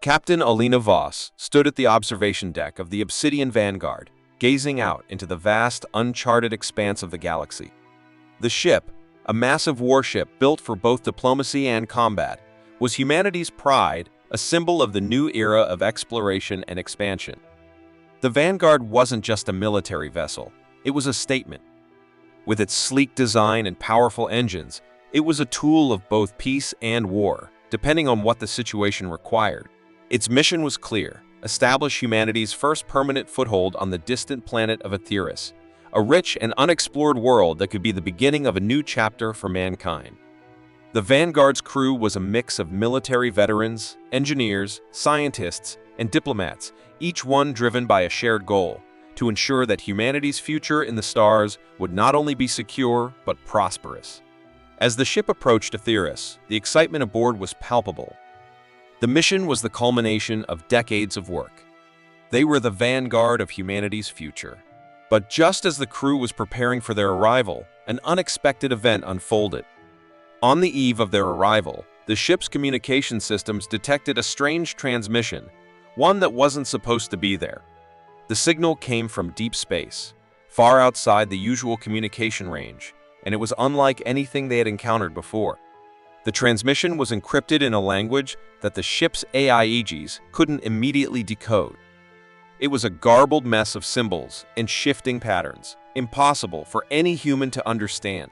Captain Alina Voss stood at the observation deck of the Obsidian Vanguard, gazing out into the vast, uncharted expanse of the galaxy. The ship, a massive warship built for both diplomacy and combat, was humanity's pride, a symbol of the new era of exploration and expansion. The Vanguard wasn't just a military vessel, it was a statement. With its sleek design and powerful engines, it was a tool of both peace and war, depending on what the situation required. Its mission was clear: establish humanity's first permanent foothold on the distant planet of Etheirys, a rich and unexplored world that could be the beginning of a new chapter for mankind. The Vanguard's crew was a mix of military veterans, engineers, scientists, and diplomats, each one driven by a shared goal: to ensure that humanity's future in the stars would not only be secure, but prosperous. As the ship approached Etheirys, the excitement aboard was palpable. The mission was the culmination of decades of work. They were the vanguard of humanity's future. But just as the crew was preparing for their arrival, an unexpected event unfolded. On the eve of their arrival, the ship's communication systems detected a strange transmission, one that wasn't supposed to be there. The signal came from deep space, far outside the usual communication range, and it was unlike anything they had encountered before. The transmission was encrypted in a language that the ship's AIEGs couldn't immediately decode. It was a garbled mess of symbols and shifting patterns, impossible for any human to understand.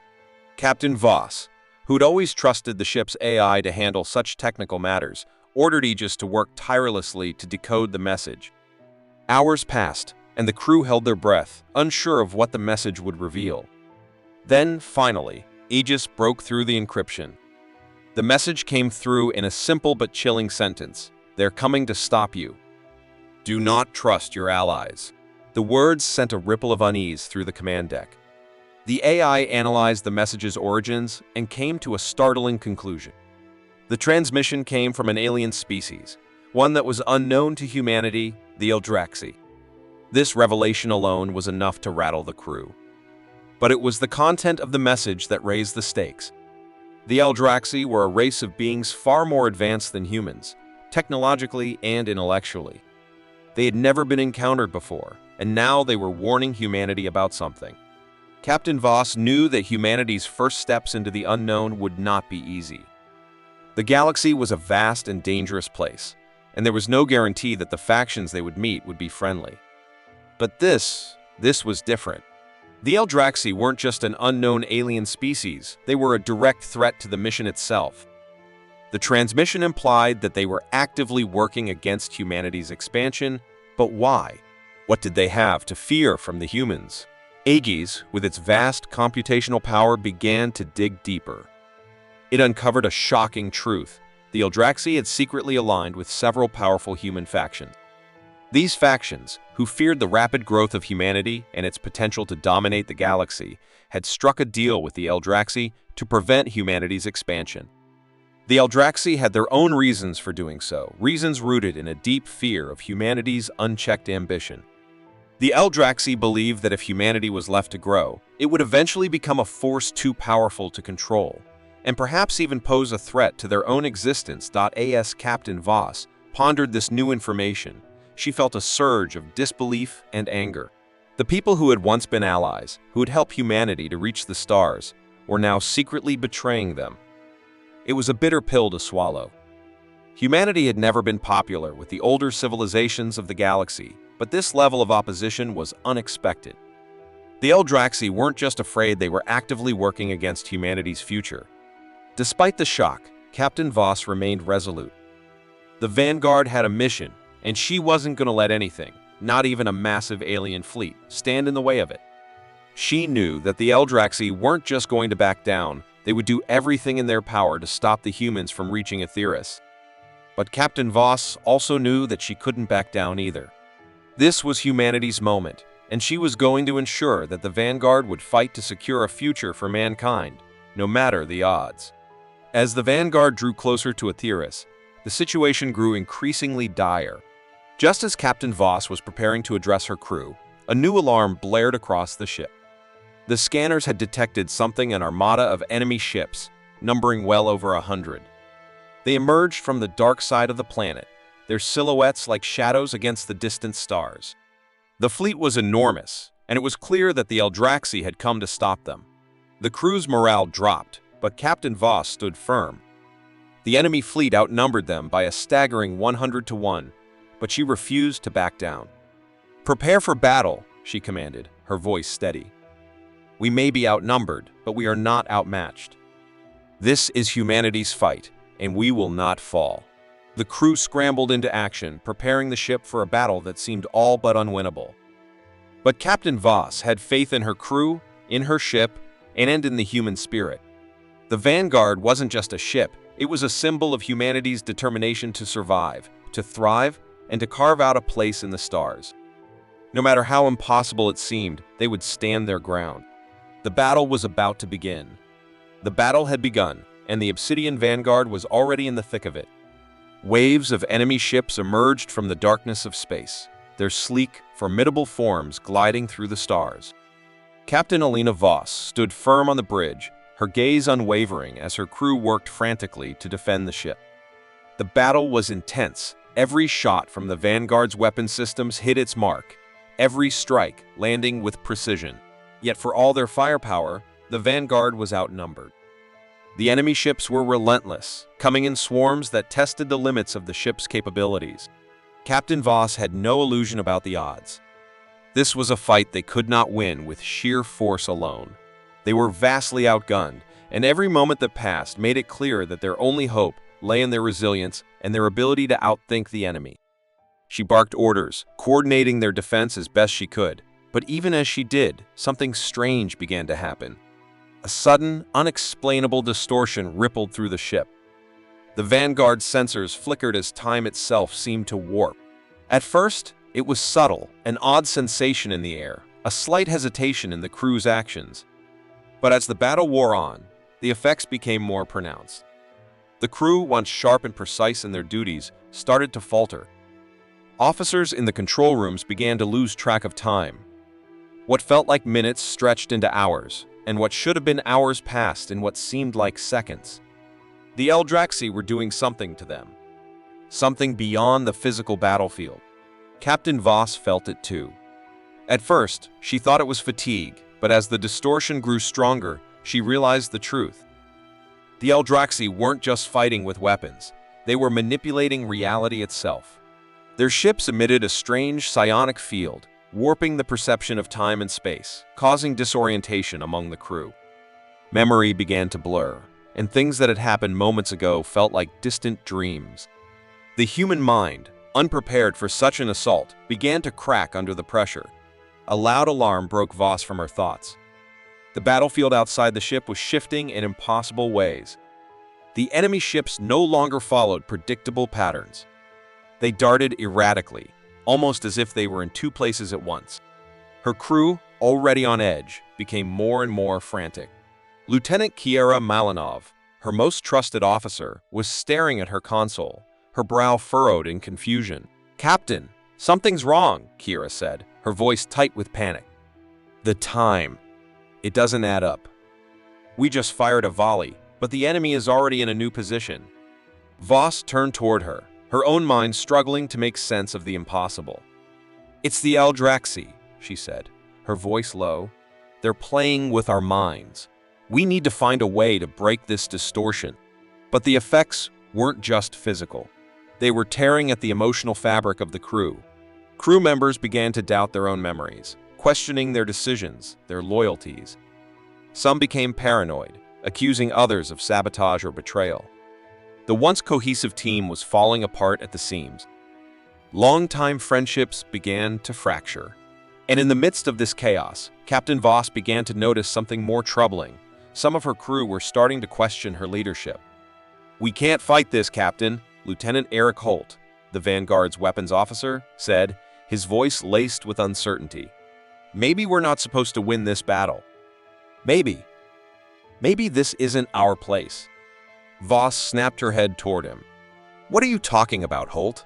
Captain Voss, who'd always trusted the ship's AI to handle such technical matters, ordered Aegis to work tirelessly to decode the message. Hours passed, and the crew held their breath, unsure of what the message would reveal. Then, finally, Aegis broke through the encryption. The message came through in a simple but chilling sentence: "They're coming to stop you. Do not trust your allies." The words sent a ripple of unease through the command deck. The AI analyzed the message's origins and came to a startling conclusion. The transmission came from an alien species, one that was unknown to humanity, the Eldraxi. This revelation alone was enough to rattle the crew. But it was the content of the message that raised the stakes. The Eldraxi were a race of beings far more advanced than humans, technologically and intellectually. They had never been encountered before, and now they were warning humanity about something. Captain Voss knew that humanity's first steps into the unknown would not be easy. The galaxy was a vast and dangerous place, and there was no guarantee that the factions they would meet would be friendly. But this was different. The Eldraxi weren't just an unknown alien species, they were a direct threat to the mission itself. The transmission implied that they were actively working against humanity's expansion, but why? What did they have to fear from the humans? Aegis, with its vast computational power, began to dig deeper. It uncovered a shocking truth: the Eldraxi had secretly aligned with several powerful human factions. These factions, who feared the rapid growth of humanity and its potential to dominate the galaxy, had struck a deal with the Eldraxi to prevent humanity's expansion. The Eldraxi had their own reasons for doing so, reasons rooted in a deep fear of humanity's unchecked ambition. The Eldraxi believed that if humanity was left to grow, it would eventually become a force too powerful to control, and perhaps even pose a threat to their own existence. As Captain Voss pondered this new information, she felt a surge of disbelief and anger. The people who had once been allies, who had helped humanity to reach the stars, were now secretly betraying them. It was a bitter pill to swallow. Humanity had never been popular with the older civilizations of the galaxy, but this level of opposition was unexpected. The Eldraxi weren't just afraid, they were actively working against humanity's future. Despite the shock, Captain Voss remained resolute. The Vanguard had a mission, and she wasn't going to let anything, not even a massive alien fleet, stand in the way of it. She knew that the Eldraxi weren't just going to back down, they would do everything in their power to stop the humans from reaching Etheirys. But Captain Voss also knew that she couldn't back down either. This was humanity's moment, and she was going to ensure that the Vanguard would fight to secure a future for mankind, no matter the odds. As the Vanguard drew closer to Etheirys, the situation grew increasingly dire. Just as Captain Voss was preparing to address her crew, a new alarm blared across the ship. The scanners had detected something: an armada of enemy ships, numbering well over 100. They emerged from the dark side of the planet, their silhouettes like shadows against the distant stars. The fleet was enormous, and it was clear that the Eldraxi had come to stop them. The crew's morale dropped, but Captain Voss stood firm. The enemy fleet outnumbered them by a staggering 100 to 1, but she refused to back down. "Prepare for battle," she commanded, her voice steady. "We may be outnumbered, but we are not outmatched. This is humanity's fight, and we will not fall." The crew scrambled into action, preparing the ship for a battle that seemed all but unwinnable. But Captain Voss had faith in her crew, in her ship, and in the human spirit. The Vanguard wasn't just a ship, it was a symbol of humanity's determination to survive, to thrive, and to carve out a place in the stars. No matter how impossible it seemed, they would stand their ground. The battle was about to begin. The battle had begun, and the Obsidian Vanguard was already in the thick of it. Waves of enemy ships emerged from the darkness of space, their sleek, formidable forms gliding through the stars. Captain Alina Voss stood firm on the bridge, her gaze unwavering as her crew worked frantically to defend the ship. The battle was intense. Every shot from the Vanguard's weapon systems hit its mark, every strike landing with precision. Yet for all their firepower, the Vanguard was outnumbered. The enemy ships were relentless, coming in swarms that tested the limits of the ship's capabilities. Captain Voss had no illusion about the odds. This was a fight they could not win with sheer force alone. They were vastly outgunned, and every moment that passed made it clear that their only hope lay in their resilience and their ability to outthink the enemy. She barked orders, coordinating their defense as best she could, but even as she did, something strange began to happen. A sudden, unexplainable distortion rippled through the ship. The Vanguard's sensors flickered as time itself seemed to warp. At first, it was subtle, an odd sensation in the air, a slight hesitation in the crew's actions. But as the battle wore on, the effects became more pronounced. The crew, once sharp and precise in their duties, started to falter. Officers in the control rooms began to lose track of time. What felt like minutes stretched into hours, and what should have been hours passed in what seemed like seconds. The Eldraxi were doing something to them. Something beyond the physical battlefield. Captain Voss felt it too. At first, she thought it was fatigue, but as the distortion grew stronger, she realized the truth. The Eldraxi weren't just fighting with weapons, they were manipulating reality itself. Their ships emitted a strange psionic field, warping the perception of time and space, causing disorientation among the crew. Memory began to blur, and things that had happened moments ago felt like distant dreams. The human mind, unprepared for such an assault, began to crack under the pressure. A loud alarm broke Voss from her thoughts. The battlefield outside the ship was shifting in impossible ways. The enemy ships no longer followed predictable patterns. They darted erratically, almost as if they were in two places at once. Her crew, already on edge, became more and more frantic. Lieutenant Kiera Malinov, her most trusted officer, was staring at her console, her brow furrowed in confusion. "Captain, something's wrong," Kiera said, her voice tight with panic. "The time. It doesn't add up. We just fired a volley, but the enemy is already in a new position." Voss turned toward her, her own mind struggling to make sense of the impossible. "It's the Eldraxi," she said, her voice low. "They're playing with our minds. We need to find a way to break this distortion." But the effects weren't just physical. They were tearing at the emotional fabric of the crew. Crew members began to doubt their own memories, questioning their decisions, their loyalties. Some became paranoid, accusing others of sabotage or betrayal. The once cohesive team was falling apart at the seams. Long-time friendships began to fracture. And in the midst of this chaos, Captain Voss began to notice something more troubling. Some of her crew were starting to question her leadership. "We can't fight this, Captain," Lieutenant Eric Holt, the Vanguard's weapons officer, said, his voice laced with uncertainty. "Maybe we're not supposed to win this battle. Maybe this isn't our place." Voss snapped her head toward him. "What are you talking about, Holt?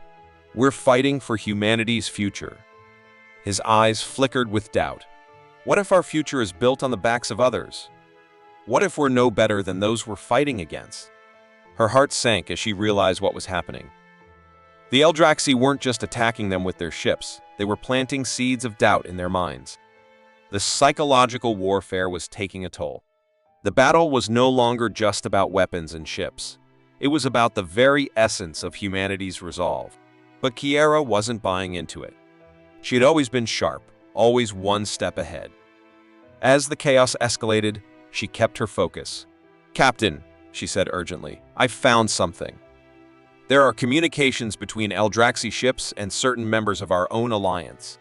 We're fighting for humanity's future." His eyes flickered with doubt. "What if our future is built on the backs of others? What if we're no better than those we're fighting against?" Her heart sank as she realized what was happening. The Eldrazi weren't just attacking them with their ships, they were planting seeds of doubt in their minds. The psychological warfare was taking a toll. The battle was no longer just about weapons and ships. It was about the very essence of humanity's resolve. But Kiera wasn't buying into it. She had always been sharp, always one step ahead. As the chaos escalated, she kept her focus. "Captain," she said urgently, "I've found something. There are communications between Eldrazi ships and certain members of our own alliance.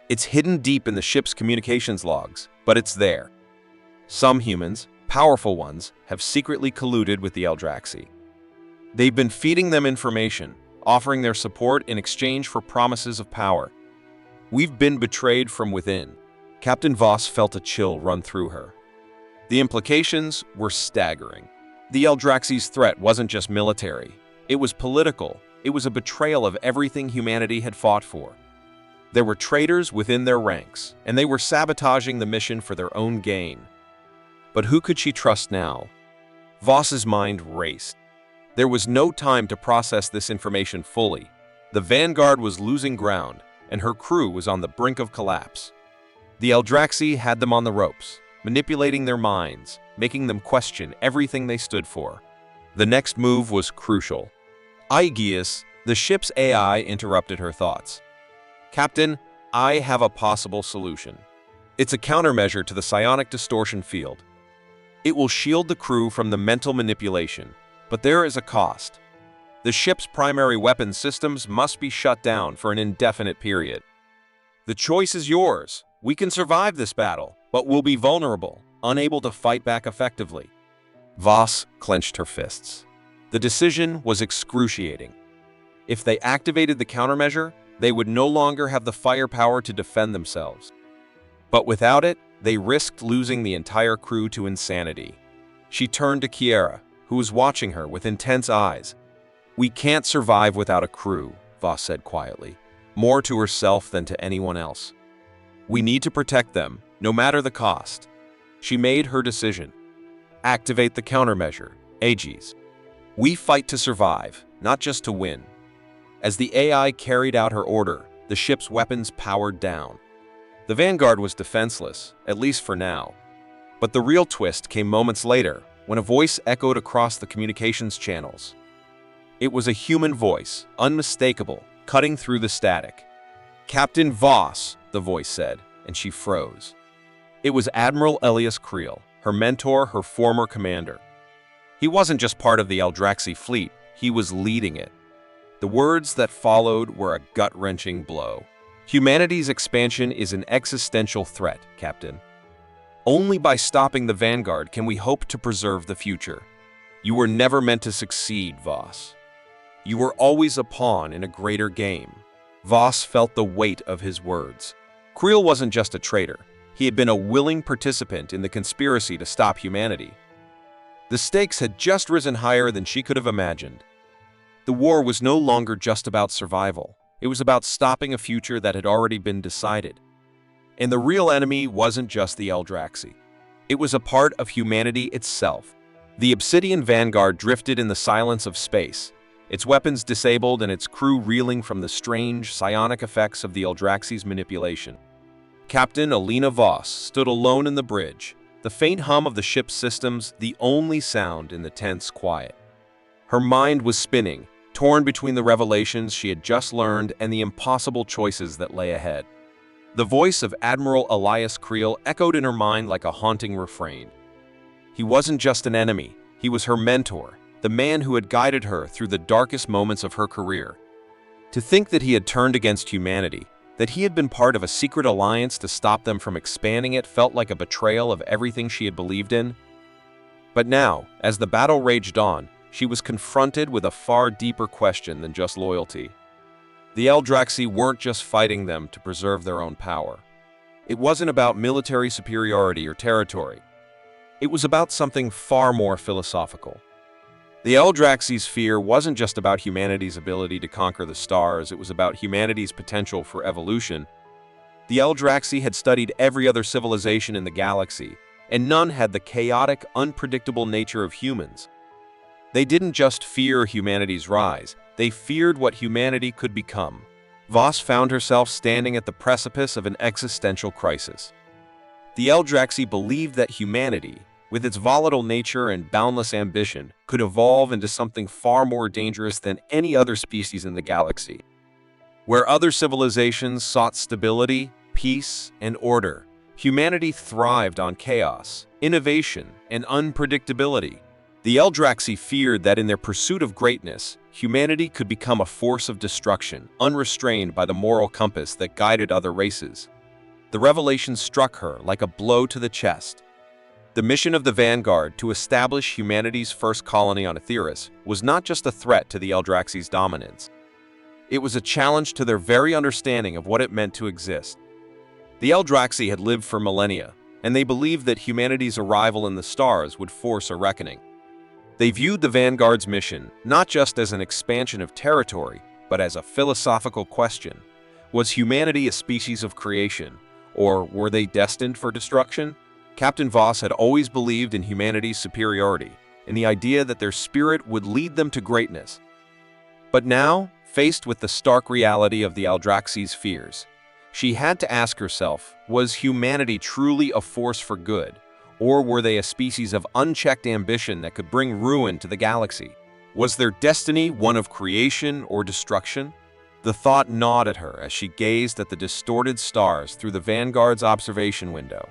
It's hidden deep in the ship's communications logs, but it's there. Some humans, powerful ones, have secretly colluded with the Eldrazi. They've been feeding them information, offering their support in exchange for promises of power. We've been betrayed from within." Captain Voss felt a chill run through her. The implications were staggering. The Eldrazi's threat wasn't just military. It was political. It was a betrayal of everything humanity had fought for. There were traitors within their ranks, and they were sabotaging the mission for their own gain. But who could she trust now? Voss's mind raced. There was no time to process this information fully. The Vanguard was losing ground, and her crew was on the brink of collapse. The Eldrazi had them on the ropes, manipulating their minds, making them question everything they stood for. The next move was crucial. Aegeus, the ship's AI, interrupted her thoughts. "Captain, I have a possible solution. It's a countermeasure to the psionic distortion field. It will shield the crew from the mental manipulation, but there is a cost. The ship's primary weapon systems must be shut down for an indefinite period. The choice is yours. We can survive this battle, but we'll be vulnerable, unable to fight back effectively." Voss clenched her fists. The decision was excruciating. If they activated the countermeasure, they would no longer have the firepower to defend themselves. But without it, they risked losing the entire crew to insanity. She turned to Kiera, who was watching her with intense eyes. "We can't survive without a crew," Voss said quietly, more to herself than to anyone else. "We need to protect them, no matter the cost." She made her decision. Activate the countermeasure, Aegis. We fight to survive, not just to win. As the AI carried out her order, the ship's weapons powered down. The Vanguard was defenseless, at least for now. But the real twist came moments later, when a voice echoed across the communications channels. It was a human voice, unmistakable, cutting through the static. "Captain Voss," the voice said, and she froze. It was Admiral Elias Creel, her mentor, her former commander. He wasn't just part of the Eldrazi fleet, he was leading it. The words that followed were a gut-wrenching blow. "Humanity's expansion is an existential threat, Captain. Only by stopping the Vanguard can we hope to preserve the future. You were never meant to succeed, Voss. You were always a pawn in a greater game." Voss felt the weight of his words. Creel wasn't just a traitor. He had been a willing participant in the conspiracy to stop humanity. The stakes had just risen higher than she could have imagined. The war was no longer just about survival. It was about stopping a future that had already been decided. And the real enemy wasn't just the Eldrazi. It was a part of humanity itself. The Obsidian Vanguard drifted in the silence of space, its weapons disabled and its crew reeling from the strange, psionic effects of the Eldrazi's manipulation. Captain Alina Voss stood alone in the bridge, the faint hum of the ship's systems the only sound in the tense quiet. Her mind was spinning, torn between the revelations she had just learned and the impossible choices that lay ahead. The voice of Admiral Elias Creel echoed in her mind like a haunting refrain. He wasn't just an enemy, he was her mentor, the man who had guided her through the darkest moments of her career. To think that he had turned against humanity, that he had been part of a secret alliance to stop them from expanding it, felt like a betrayal of everything she had believed in. But now, as the battle raged on, she was confronted with a far deeper question than just loyalty. The Eldrazi weren't just fighting them to preserve their own power. It wasn't about military superiority or territory. It was about something far more philosophical. The Eldrazi's fear wasn't just about humanity's ability to conquer the stars, it was about humanity's potential for evolution. The Eldrazi had studied every other civilization in the galaxy, and none had the chaotic, unpredictable nature of humans. They didn't just fear humanity's rise, They feared what humanity could become. Voss found herself standing at the precipice of an existential crisis. The Eldrazi believed that humanity, with its volatile nature and boundless ambition, could evolve into something far more dangerous than any other species in the galaxy. Where other civilizations sought stability, peace, and order, humanity thrived on chaos, innovation, and unpredictability. The Eldrazi feared that in their pursuit of greatness, humanity could become a force of destruction, unrestrained by the moral compass that guided other races. The revelation struck her like a blow to the chest. The mission of the Vanguard to establish humanity's first colony on Etheirys was not just a threat to the Eldrazi's dominance. It was a challenge to their very understanding of what it meant to exist. The Eldrazi had lived for millennia, and they believed that humanity's arrival in the stars would force a reckoning. They viewed the Vanguard's mission not just as an expansion of territory, but as a philosophical question. Was humanity a species of creation, or were they destined for destruction? Captain Voss had always believed in humanity's superiority, in the idea that their spirit would lead them to greatness. But now, faced with the stark reality of the Eldrazi's fears, she had to ask herself, was humanity truly a force for good, or were they a species of unchecked ambition that could bring ruin to the galaxy? Was their destiny one of creation or destruction? The thought gnawed at her as she gazed at the distorted stars through the Vanguard's observation window.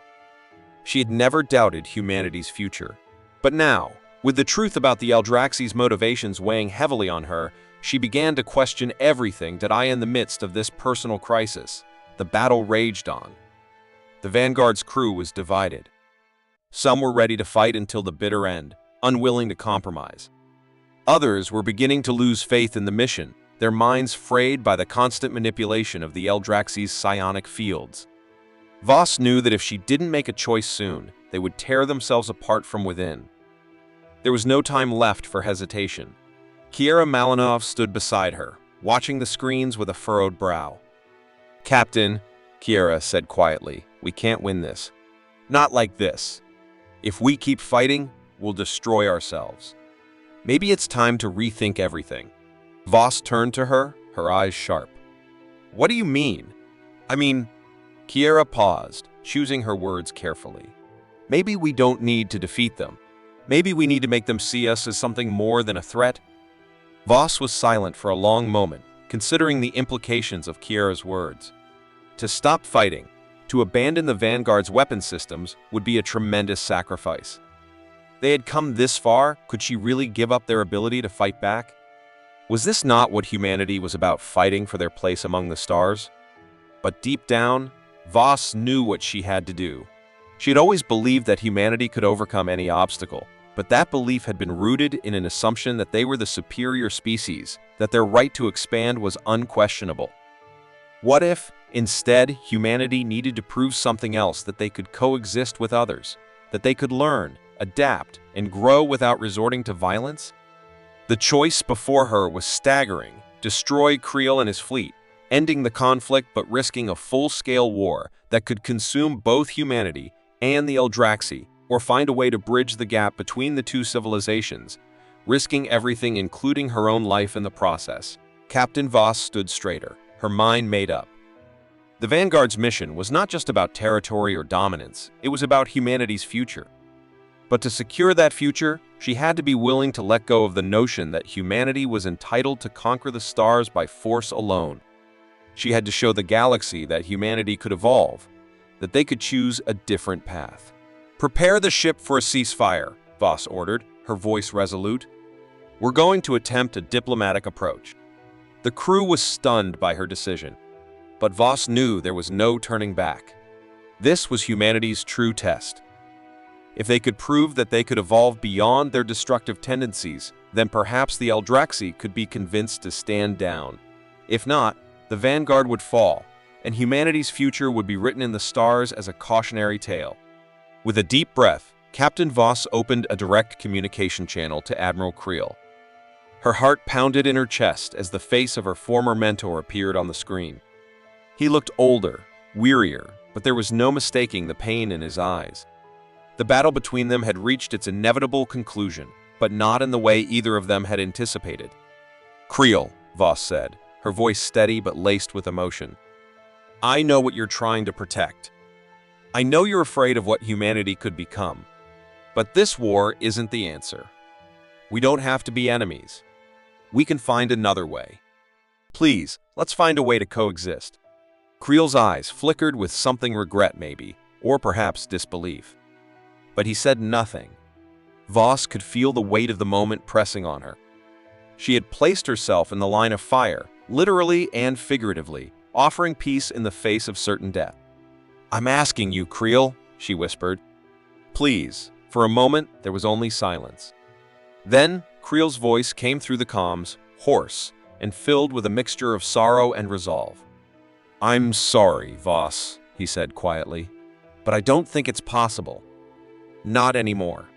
She had never doubted humanity's future. But now, with the truth about the Eldrazi's motivations weighing heavily on her, she began to question everything that I in the midst of this personal crisis. The battle raged on. The Vanguard's crew was divided. Some were ready to fight until the bitter end, unwilling to compromise. Others were beginning to lose faith in the mission, their minds frayed by the constant manipulation of the Eldrazi's psionic fields. Voss knew that if she didn't make a choice soon, they would tear themselves apart from within. There was no time left for hesitation. Kiera Malinov stood beside her, watching the screens with a furrowed brow. "Captain," Kiera said quietly, "we can't win this. Not like this. If we keep fighting, we'll destroy ourselves. Maybe it's time to rethink everything." Voss turned to her, her eyes sharp. "What do you mean?" Kiera paused, choosing her words carefully. "Maybe we don't need to defeat them. Maybe we need to make them see us as something more than a threat." Voss was silent for a long moment, considering the implications of Kiera's words. To stop fighting, to abandon the Vanguard's weapon systems, would be a tremendous sacrifice. They had come this far, could she really give up their ability to fight back? Was this not what humanity was about, fighting for their place among the stars? But deep down, Voss knew what she had to do. She had always believed that humanity could overcome any obstacle, but that belief had been rooted in an assumption that they were the superior species, that their right to expand was unquestionable. What if, instead, humanity needed to prove something else, that they could coexist with others, that they could learn, adapt, and grow without resorting to violence? The choice before her was staggering: destroy Creel and his fleet, ending the conflict but risking a full-scale war that could consume both humanity and the Eldrazi, or find a way to bridge the gap between the two civilizations, risking everything including her own life in the process. Captain Voss stood straighter, her mind made up. The Vanguard's mission was not just about territory or dominance, it was about humanity's future. But to secure that future, she had to be willing to let go of the notion that humanity was entitled to conquer the stars by force alone. She had to show the galaxy that humanity could evolve, that they could choose a different path. "Prepare the ship for a ceasefire," Voss ordered, her voice resolute. "We're going to attempt a diplomatic approach." The crew was stunned by her decision, but Voss knew there was no turning back. This was humanity's true test. If they could prove that they could evolve beyond their destructive tendencies, then perhaps the Eldrazi could be convinced to stand down. If not, the Vanguard would fall, and humanity's future would be written in the stars as a cautionary tale. With a deep breath, Captain Voss opened a direct communication channel to Admiral Creel. Her heart pounded in her chest as the face of her former mentor appeared on the screen. He looked older, wearier, but there was no mistaking the pain in his eyes. The battle between them had reached its inevitable conclusion, but not in the way either of them had anticipated. "Creel," Voss said, her voice steady but laced with emotion. I know what you're trying to protect. I know you're afraid of what humanity could become. But this war isn't the answer. We don't have to be enemies. We can find another way. Please, let's find a way to coexist. Creel's eyes flickered with something regret maybe, or perhaps disbelief. But he said nothing. Voss could feel the weight of the moment pressing on her. She had placed herself in the line of fire, literally and figuratively, offering peace in the face of certain death. I'm asking you, Creel, she whispered. Please. For a moment, there was only silence. Then, Creel's voice came through the comms, hoarse, and filled with a mixture of sorrow and resolve. I'm sorry, Voss, he said quietly, but I don't think it's possible. Not anymore.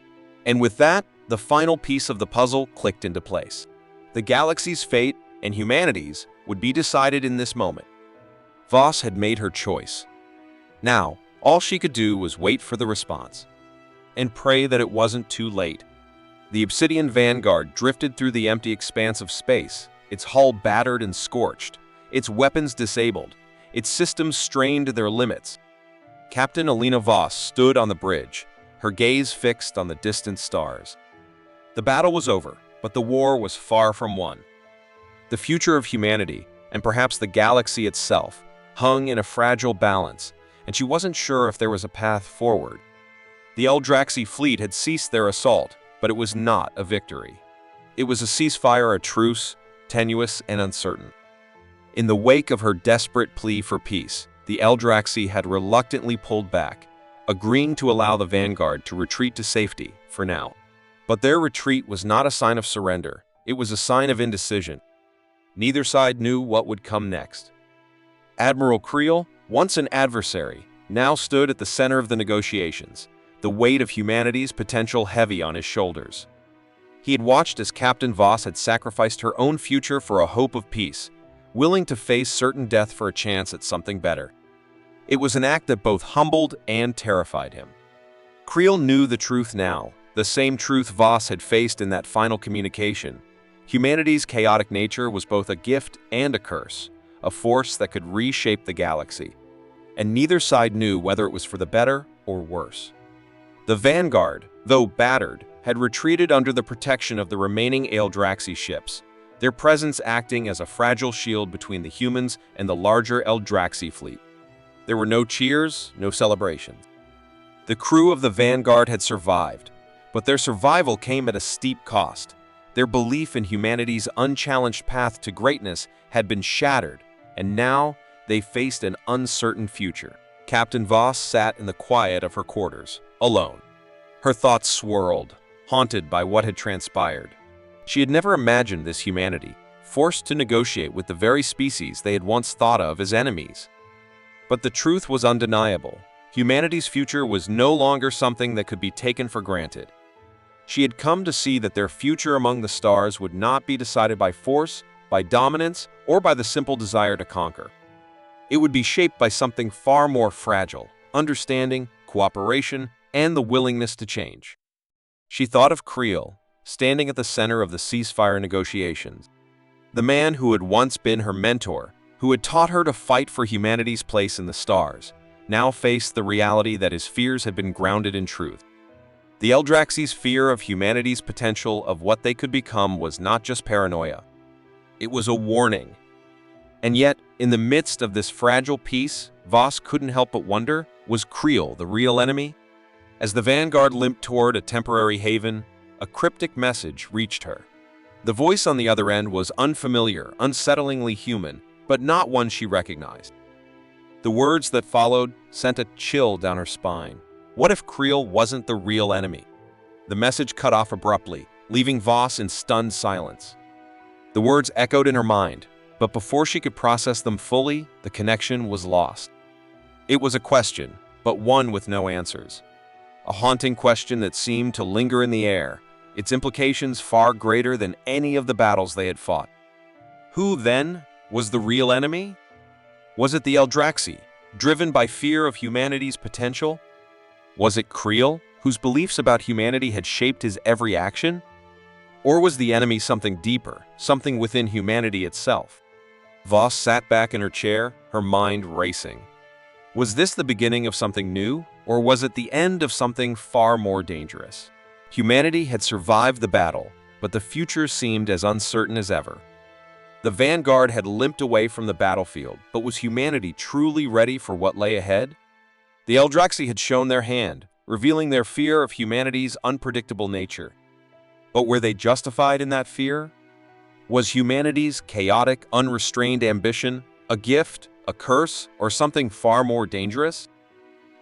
And with that, the final piece of the puzzle clicked into place. The galaxy's fate, and humanity's, would be decided in this moment. Voss had made her choice. Now, all she could do was wait for the response, and pray that it wasn't too late. The Obsidian Vanguard drifted through the empty expanse of space, its hull battered and scorched, its weapons disabled, its systems strained to their limits. Captain Alina Voss stood on the bridge, her gaze fixed on the distant stars. The battle was over, but the war was far from won. The future of humanity, and perhaps the galaxy itself, hung in a fragile balance, and she wasn't sure if there was a path forward. The Eldraxi fleet had ceased their assault, but it was not a victory. It was a ceasefire, a truce, tenuous and uncertain. In the wake of her desperate plea for peace, the Eldraxi had reluctantly pulled back, agreeing to allow the Vanguard to retreat to safety, for now. But their retreat was not a sign of surrender, it was a sign of indecision. Neither side knew what would come next. Admiral Creel, once an adversary, now stood at the center of the negotiations, the weight of humanity's potential heavy on his shoulders. He had watched as Captain Voss had sacrificed her own future for a hope of peace, willing to face certain death for a chance at something better. It was an act that both humbled and terrified him. Creel knew the truth now, the same truth Voss had faced in that final communication. Humanity's chaotic nature was both a gift and a curse, a force that could reshape the galaxy. And neither side knew whether it was for the better or worse. The Vanguard, though battered, had retreated under the protection of the remaining Eldraxi ships, their presence acting as a fragile shield between the humans and the larger Eldraxi fleet. There were no cheers, no celebrations. The crew of the Vanguard had survived, but their survival came at a steep cost. Their belief in humanity's unchallenged path to greatness had been shattered, and now they faced an uncertain future. Captain Voss sat in the quiet of her quarters, alone. Her thoughts swirled, haunted by what had transpired. She had never imagined this humanity, forced to negotiate with the very species they had once thought of as enemies. But the truth was undeniable. Humanity's future was no longer something that could be taken for granted. She had come to see that their future among the stars would not be decided by force, by dominance, or by the simple desire to conquer. It would be shaped by something far more fragile: understanding, cooperation, and the willingness to change. She thought of Creel, standing at the center of the ceasefire negotiations. The man who had once been her mentor, who had taught her to fight for humanity's place in the stars, now faced the reality that his fears had been grounded in truth. The Eldraxi's fear of humanity's potential, of what they could become, was not just paranoia. It was a warning. And yet, in the midst of this fragile peace, Voss couldn't help but wonder, was Creel the real enemy? As the Vanguard limped toward a temporary haven, a cryptic message reached her. The voice on the other end was unfamiliar, unsettlingly human, but not one she recognized. The words that followed sent a chill down her spine. What if Creel wasn't the real enemy? The message cut off abruptly, leaving Voss in stunned silence. The words echoed in her mind, but before she could process them fully, the connection was lost. It was a question, but one with no answers. A haunting question that seemed to linger in the air, its implications far greater than any of the battles they had fought. Who, then, was the real enemy? Was it the Eldraxi, driven by fear of humanity's potential? Was it Creel, whose beliefs about humanity had shaped his every action? Or was the enemy something deeper, something within humanity itself? Voss sat back in her chair, her mind racing. Was this the beginning of something new, or was it the end of something far more dangerous? Humanity had survived the battle, but the future seemed as uncertain as ever. The vanguard had limped away from the battlefield, but was humanity truly ready for what lay ahead? The Eldrazi had shown their hand, revealing their fear of humanity's unpredictable nature. But were they justified in that fear? Was humanity's chaotic, unrestrained ambition a gift, a curse, or something far more dangerous?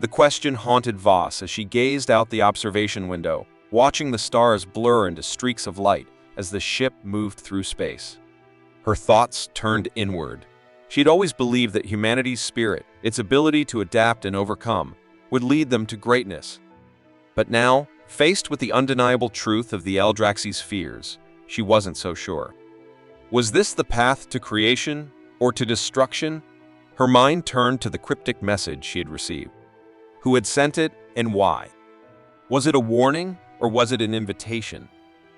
The question haunted Voss as she gazed out the observation window, watching the stars blur into streaks of light as the ship moved through space. Her thoughts turned inward. She had always believed that humanity's spirit, its ability to adapt and overcome, would lead them to greatness. But now, faced with the undeniable truth of the Eldraxi's fears, she wasn't so sure. Was this the path to creation or to destruction? Her mind turned to the cryptic message she had received. Who had sent it and why? Was it a warning or was it an invitation?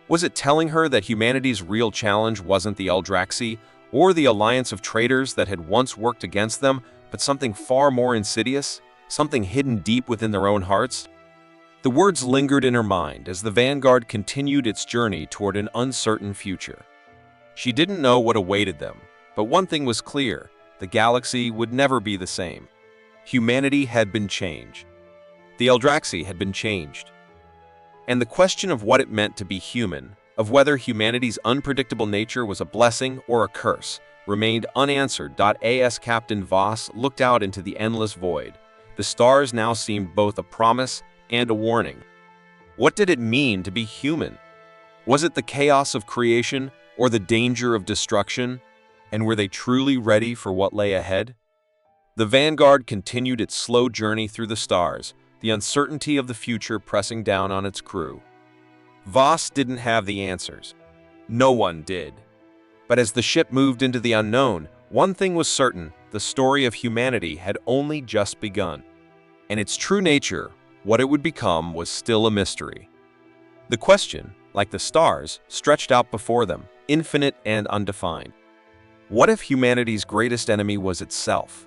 Was it telling her that humanity's real challenge wasn't the Eldrazi or the alliance of traitors that had once worked against them, but something far more insidious, something hidden deep within their own hearts? The words lingered in her mind as the vanguard continued its journey toward an uncertain future. She didn't know what awaited them, but one thing was clear: the galaxy would never be the same. Humanity had been changed. The Eldrazi had been changed. And the question of what it meant to be human, of whether humanity's unpredictable nature was a blessing or a curse, remained unanswered. As Captain Voss looked out into the endless void, the stars now seemed both a promise and a warning. What did it mean to be human? Was it the chaos of creation or the danger of destruction? And were they truly ready for what lay ahead? The vanguard continued its slow journey through the stars, the uncertainty of the future pressing down on its crew. Voss didn't have the answers. No one did. But as the ship moved into the unknown, one thing was certain: the story of humanity had only just begun. And its true nature, what it would become, was still a mystery. The question, like the stars, stretched out before them, infinite and undefined. What if humanity's greatest enemy was itself?